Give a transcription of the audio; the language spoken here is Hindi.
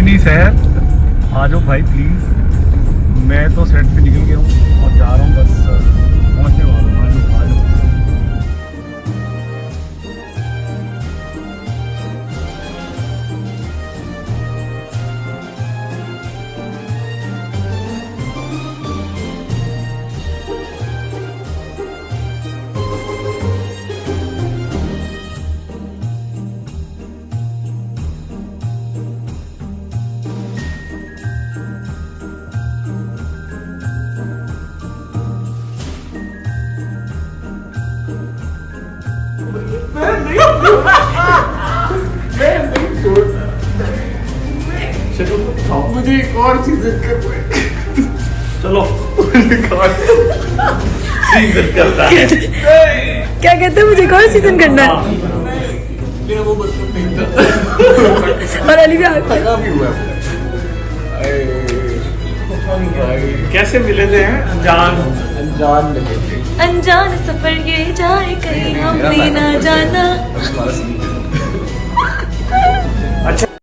इतनी सैर। आ जाओ भाई प्लीज। मैं तो सेट पे निकल गया हूँ और जा रहा हूँ, बस पहुँचने वाला हूँ। आ जाओ आ जाओ। मुझे एक और सीजन चलो सीजन करता है। क्या कहते हैं, मुझे एक और सीजन करना है। मेरा वो मतलब नहीं था। और अली भी आता है। थका भी हुआ कैसे मिले थे हैं? अनजान मिले थे। अनजान सफर ये जाए कहीं हमने ना जाना।